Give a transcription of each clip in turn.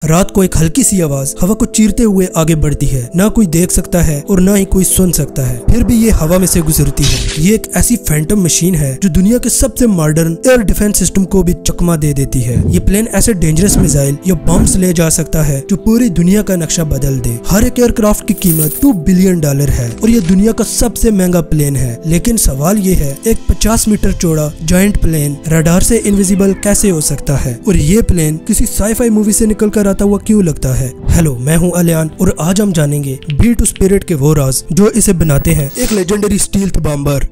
रात को एक हल्की सी आवाज हवा को चीरते हुए आगे बढ़ती है। ना कोई देख सकता है और ना ही कोई सुन सकता है, फिर भी ये हवा में से गुजरती है। ये एक ऐसी फैंटम मशीन है जो दुनिया के सबसे मॉडर्न एयर डिफेंस सिस्टम को भी चकमा दे देती है। ये प्लेन ऐसे डेंजरस मिसाइल या बम्स ले जा सकता है जो पूरी दुनिया का नक्शा बदल दे। हर एक एयरक्राफ्ट की कीमत $2 बिलियन है और ये दुनिया का सबसे महंगा प्लेन है। लेकिन सवाल ये है, एक 50 मीटर चौड़ा जायंट प्लेन रडार से इनविजिबल कैसे हो सकता है? और ये प्लेन किसी साई-फाई मूवी से निकल कर आता हुआ क्यों लगता है? हेलो, मैं हूं अलियान और आज हम जानेंगे B-2 स्पिरिट के वो राज जो इसे बनाते हैं एक लेजेंडरी स्टील्थ बॉम्बर।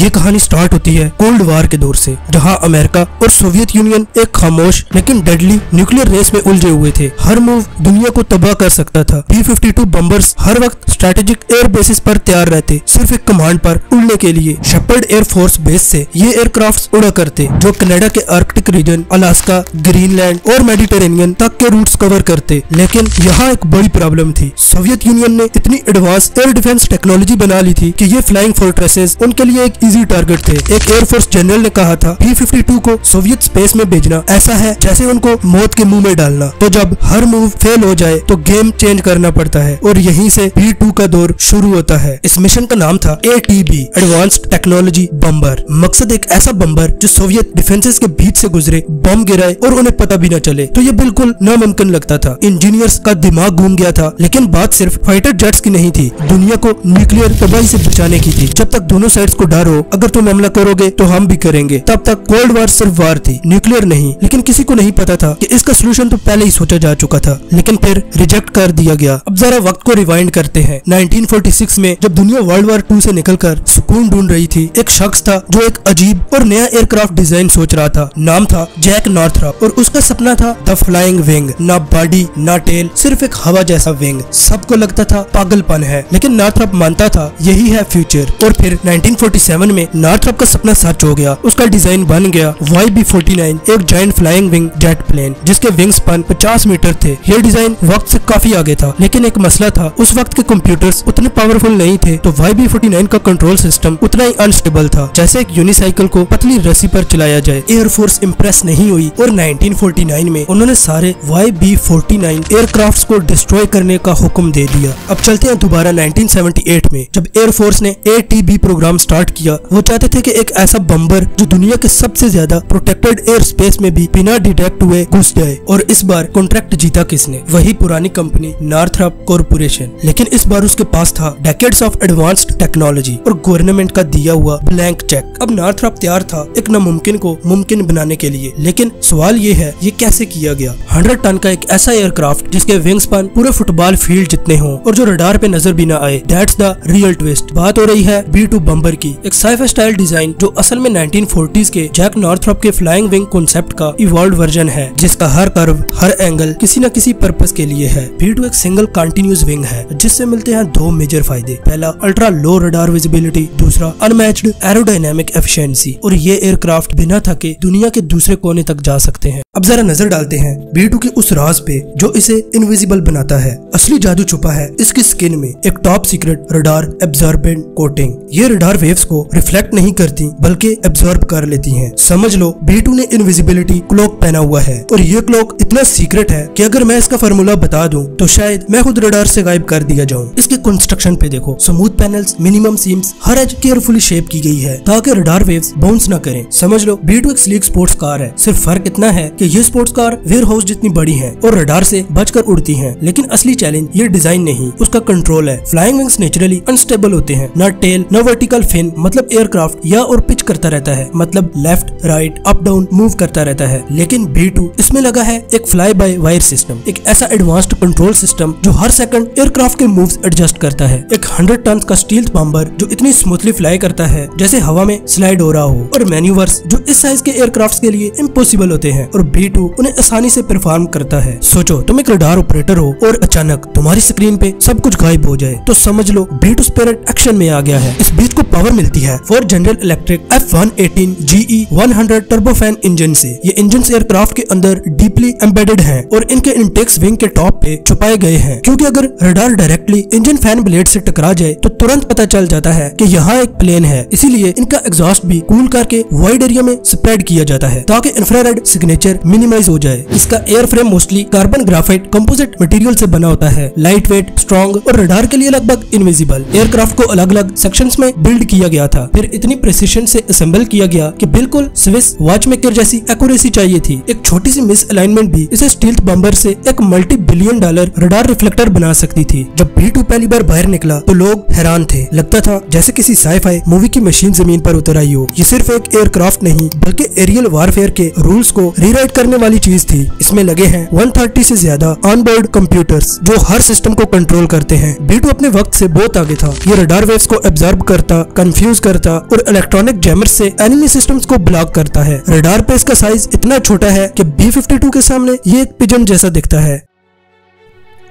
ये कहानी स्टार्ट होती है कोल्ड वार के दौर से, जहां अमेरिका और सोवियत यूनियन एक खामोश लेकिन डेडली न्यूक्लियर रेस में उलझे हुए थे। हर मूव दुनिया को तबाह कर सकता था। B-52 बम्बर्स हर वक्त स्ट्रेटेजिक एयर बेसिस पर तैयार रहते, सिर्फ एक कमांड पर उड़ने के लिए। शेपर्ड एयर फोर्स बेस से ये एयरक्राफ्ट उड़ा करते, जो कनाडा के आर्कटिक रीजन, अलास्का, ग्रीनलैंड और मेडिटेरेनियन तक के रूट्स कवर करते। लेकिन यहाँ एक बड़ी प्रॉब्लम थी। सोवियत यूनियन ने इतनी एडवांस एयर डिफेंस टेक्नोलॉजी बना ली थी कि ये फ्लाइंग फोर्ट्रेसेस उनके लिए एक इजी टारगेट थे। एक एयरफोर्स जनरल ने कहा था, B-52 को सोवियत स्पेस में भेजना ऐसा है जैसे उनको मौत के मुंह में डालना। तो जब हर मूव फेल हो जाए तो गेम चेंज करना पड़ता है और यहीं से B-2 का दौर शुरू होता है। इस मिशन का नाम था ATB, एडवांस्ड टेक्नोलॉजी बम्बर। मकसद एक ऐसा बम्बर जो सोवियत डिफेंसेस के बीच से गुजरे, बम गिराए और उन्हें पता भी न चले। तो ये बिल्कुल नामुमकिन लगता था। इंजीनियर्स का दिमाग घूम गया था। लेकिन बात सिर्फ फाइटर जेट्स की नहीं थी, दुनिया को न्यूक्लियर तबाही से बचाने की थी। जब तक दोनों साइड्स को डर हो, अगर तुम हमला करोगे तो हम भी करेंगे। तब तक कोल्ड वार सिर्फ वार थी, न्यूक्लियर नहीं। लेकिन किसी को नहीं पता था कि इसका सोल्यूशन तो पहले ही सोचा जा चुका था, लेकिन फिर रिजेक्ट कर दिया गया। अब जरा वक्त को रिवाइंड करते हैं। 1946 में जब दुनिया वर्ल्ड वार 2 से निकलकर सुकून ढूंढ रही थी, एक शख्स था जो एक अजीब और नया एयरक्राफ्ट डिजाइन सोच रहा था। नाम था जैक नॉर्थरॉप और उसका सपना था द फ्लाइंग विंग। ना बॉडी ना टेल, सिर्फ एक हवा जैसा विंग। सबको लगता था पागलपन है, लेकिन नॉर्थरॉप मानता था यही है फ्यूचर। और फिर 1947 में नॉर्थरॉप का सपना सच हो गया। उसका डिजाइन बन गया YB-49, एक giant flying wing jet plane जिसके विंग स्पैन 50 मीटर थे। यह डिजाइन वक्त से काफी आगे था, लेकिन एक मसला था, उस वक्त के कंप्यूटर्स उतने पावरफुल नहीं थे, तो YB-49 का कंट्रोल सिस्टम उतना ही अनस्टेबल था जैसे एक यूनिसाइकिल को पतली रस्सी पर चलाया जाए। एयरफोर्स इंप्रेस नहीं हुई और 1949 में उन्होंने सारे YB-49 एयरक्राफ्ट्स को डिस्ट्रॉय करने का हुक्म दे दिया। अब चलते हैं दोबारा 1978 में, जब एयरफोर्स ने ATB प्रोग्राम स्टार्ट किया। वो चाहते थे कि एक ऐसा बम्बर जो दुनिया के सबसे ज्यादा प्रोटेक्टेड एयर स्पेस में भी बिना डिटेक्ट हुए घुस जाए। और इस बार कॉन्ट्रैक्ट जीता किसने? वही पुरानी कंपनी नॉर्थरॉप कॉर्पोरेशन। लेकिन इस बार उसके पास था डेकेड्स ऑफ एडवांस्ड टेक्नोलॉजी और गवर्नमेंट का दिया हुआ ब्लैंक चेक। अब नॉर्थरॉप तैयार था एक नामुमकिन को मुमकिन बनाने के लिए। लेकिन सवाल ये है, ये कैसे किया गया? 100 टन का एक ऐसा एयरक्राफ्ट जिसके विंग स्पैन पूरे फुटबॉल फील्ड जितने हों और जो रडार पे नजर भी ना आए। That's the real twist. बात हो रही है B-2 बम्बर की, एक साई-फाई स्टाइल डिजाइन जो असल में 1940s के जैक नॉर्थरॉप के फ्लाइंग विंग कॉन्सेप्ट का इवॉल्व्ड वर्जन है, जिसका हर कर्व हर एंगल किसी न किसी पर्पस के लिए है। B-2 एक सिंगल कंटिन्यूअस विंग है जिससे मिलते हैं दो मेजर फायदे। पहला, अल्ट्रा लो रडार विजिबिलिटी, दूसरा अनमैच्ड एरोडायनेमिक एफिशिएंसी। और ये एयरक्राफ्ट बिना थके दुनिया के दूसरे कोने तक जा सकते हैं। अब जरा नजर डालते हैं B-2 के उस राज पे जो इसे इनविजिबल बनाता है। असली जादू छुपा है इसकी स्किन में, एक top secret radar absorbent coating. ये रडार वेव्स को रिफ्लेक्ट नहीं करती बल्कि एब्जॉर्ब कर लेती हैं। समझ लो B-2 ने इनविजिबिलिटी क्लॉक पहना हुआ है और ये क्लॉक इतना सीक्रेट है कि अगर मैं इसका फार्मूला बता दूं तो शायद मैं खुद रडार से गायब कर दिया जाऊं। इसके कंस्ट्रक्शन पे देखो, स्मूथ पैनल्स, मिनिमम सीम्स, हर एज केयरफुली शेप की गई है ताकि रडार वेव्स बाउंस ना करें। समझ लो B-2 एक स्लीक स्पोर्ट्स कार है। सिर्फ फर्क इतना है कि ये स्पोर्ट्स कार वेयर हाउस जितनी बड़ी है और रडार से बचकर उड़ती है। लेकिन असली चैलेंज ये डिजाइन नहीं, उसका कंट्रोल है। फ्लाइंग विंग्स नेचुरली अनस्टेबल होते हैं, ना टेल ना वर्टिकल फिन, मतलब एयरक्राफ्ट या और पिच करता रहता है, मतलब left right up down move करता रहता है। लेकिन B-2 इसमें लगा है एक फ्लाई बाय वायर सिस्टम, एक ऐसा एडवांस्ड कंट्रोल सिस्टम जो हर सेकंड एयरक्राफ्ट के मूव्स एडजस्ट करता है। एक 100 टन का स्टील्थ बॉम्बर जो इतनी स्मूथली फ्लाई करता है जैसे हवा में स्लाइड हो रहा हो, और मैन्यूवर्स जो इस साइज के एयरक्राफ्ट के लिए इम्पॉसिबल होते हैं, और B-2 उन्हें आसानी से परफॉर्म करता है। सोचो तुम एक रडार ऑपरेटर हो और अचानक तुम्हारी स्क्रीन पे सब कुछ गायब हो जाए, तो समझ लो B-2 स्पिरिट एक्शन में आ गया है। इस बीच को पावर मिलती है है for general electric F118 GE 100 turbofan engine से। ये इंजन एयरक्राफ्ट के अंदर डीपली एम्बेडेड हैं और इनके इंटेक्स विंग के टॉप पे छुपाए गए हैं, क्योंकि अगर radar directly engine fan blade से टकरा जाए तो तुरंत पता चल जाता है कि यहाँ एक प्लेन है। इसीलिए इनका एग्जॉस्ट भी कूल करके वाइड एरिया में स्प्रेड किया जाता है ताकि इंफ्रारेड सिग्नेचर मिनिमाइज हो जाए। इसका air frame mostly carbon graphite composite material से बना होता है, लाइट वेट, स्ट्रॉन्ग और रडार के लिए लगभग इनविजिबल। एयरक्राफ्ट को अलग अलग सेक्शंस में बिल्ड किया गया था, फिर इतनी प्रिसिशन से असेंबल किया गया कि बिल्कुल स्विस वॉचमेकर जैसी एक्यूरेसी चाहिए थी। एक छोटी सी मिस अलाइनमेंट भी इसे स्टील्थ बम्बर से एक $multi-billion रडार रिफ्लेक्टर बना सकती थी। जब B2 पहली बार बाहर निकला तो लोग हैरान थे, लगता था जैसे किसी साई-फाई मूवी की मशीन जमीन पर उतर आई हो। ये सिर्फ एक एयरक्राफ्ट नहीं बल्कि एरियल वारफेयर के रूल्स को रीराइट करने वाली चीज थी। इसमें लगे हैं 130 से ज्यादा ऑनबोर्ड कंप्यूटर्स जो हर सिस्टम को कंट्रोल करते हैं। B2 अपने वक्त से बहुत आगे था। ये रडार वेव्स को एब्जॉर्ब करता, कंफ्यूज करता और इलेक्ट्रॉनिक जैमर्स से एनिमी सिस्टम्स को ब्लॉक करता है। रडार पे इसका साइज इतना छोटा है कि B-52 के सामने ये एक पिजन जैसा दिखता है।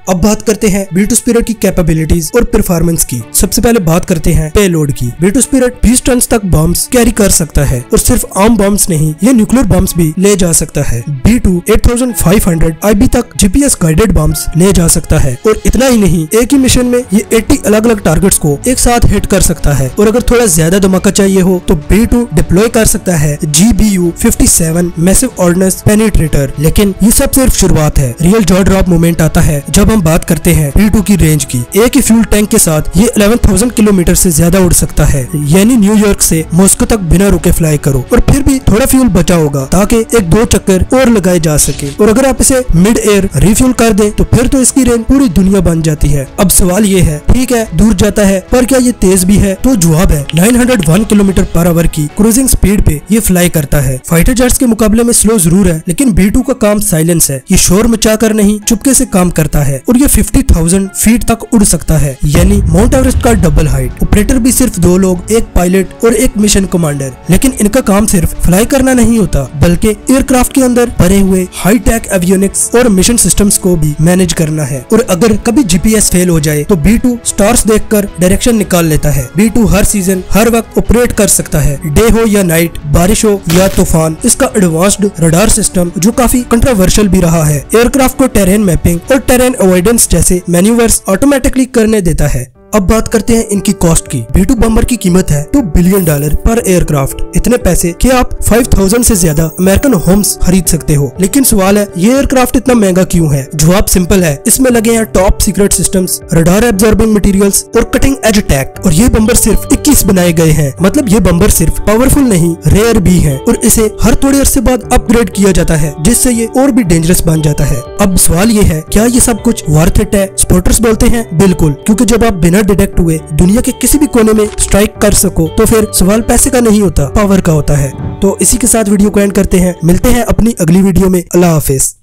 अब बात करते हैं B2 स्पिरिट की कैपेबिलिटीज और परफॉर्मेंस की। सबसे पहले बात करते हैं पेलोड की। B2 स्पिरिट 20 टन तक बम्स कैरी कर सकता है और सिर्फ आम बम्स नहीं, ये न्यूक्लियर बम्स भी ले जा सकता है। B2 8500 IB तक GPS गाइडेड बम्स ले जा सकता है और इतना ही नहीं, एक ही मिशन में ये 80 अलग अलग टारगेट्स को एक साथ हिट कर सकता है। और अगर थोड़ा ज्यादा धमाका चाहिए हो तो B2 डिप्लॉय कर सकता है GBU-57 मैसिव ऑर्डिनेंस पेनिट्रेटर। लेकिन ये सब सिर्फ शुरुआत है। रियल जॉ ड्रॉप मोमेंट आता है जब बात करते हैं B2 की रेंज की। एक ही फ्यूल टैंक के साथ ये 11,000 किलोमीटर से ज्यादा उड़ सकता है, यानी न्यूयॉर्क से मॉस्को तक बिना रुके फ्लाई करो और फिर भी थोड़ा फ्यूल बचा होगा ताकि एक दो चक्कर और लगाए जा सके। और अगर आप इसे मिड एयर रिफ्यूल कर दें तो फिर तो इसकी रेंज पूरी दुनिया बन जाती है। अब सवाल ये है, ठीक है दूर जाता है पर क्या ये तेज भी है? तो जवाब है 901 किलोमीटर पर आवर की क्रूजिंग स्पीड पे ये फ्लाई करता है। फाइटर जेट्स के मुकाबले में स्लो जरूर है, लेकिन B2 का काम साइलेंस है। ये शोर मचा कर नहीं, चुपके से काम करता है और ये 50,000 फीट तक उड़ सकता है, यानी माउंट एवरेस्ट का डबल हाइट। ऑपरेटर भी सिर्फ 2 लोग, एक पायलट और एक मिशन कमांडर। लेकिन इनका काम सिर्फ फ्लाई करना नहीं होता बल्कि एयरक्राफ्ट के अंदर भरे हुए हाई टेक एवियोनिक्स और मिशन सिस्टम्स को भी मैनेज करना है। और अगर कभी GPS फेल हो जाए तो B2 स्टार्स देखकर डायरेक्शन निकाल लेता है। B2 हर सीजन हर वक्त ऑपरेट कर सकता है, डे हो या नाइट, बारिश हो या तूफान। इसका एडवांस्ड रडार सिस्टम जो काफी कंट्रोवर्शियल भी रहा है, एयरक्राफ्ट को टेरेन मैपिंग और टेरेन अवॉइडेंस जैसे मैन्यूवर्स ऑटोमेटिकली करने देता है। अब बात करते हैं इनकी कॉस्ट की। B2 बम्बर की कीमत है $2 बिलियन पर एयरक्राफ्ट। इतने पैसे कि आप 5000 से ज्यादा अमेरिकन होम्स खरीद सकते हो। लेकिन सवाल है, ये एयरक्राफ्ट इतना महंगा क्यों है? जवाब सिंपल है, इसमें लगे हैं top secret systems, radar absorbing materials और कटिंग एज टैक। और ये बम्बर सिर्फ 21 बनाए गए हैं। मतलब ये बम्बर सिर्फ पावरफुल नहीं, रेयर भी है और इसे हर थोड़े अरसे बाद अपग्रेड किया जाता है, जिससे ये और भी डेंजरस बन जाता है। अब सवाल ये है, क्या ये सब कुछ वर्थ इट है? स्पॉटर्स बोलते हैं बिल्कुल, क्योंकि जब आप बिना डिटेक्ट हुए दुनिया के किसी भी कोने में स्ट्राइक कर सको तो फिर सवाल पैसे का नहीं होता, पावर का होता है। तो इसी के साथ वीडियो को एंड करते हैं। मिलते हैं अपनी अगली वीडियो में। अल्लाह हाफिज।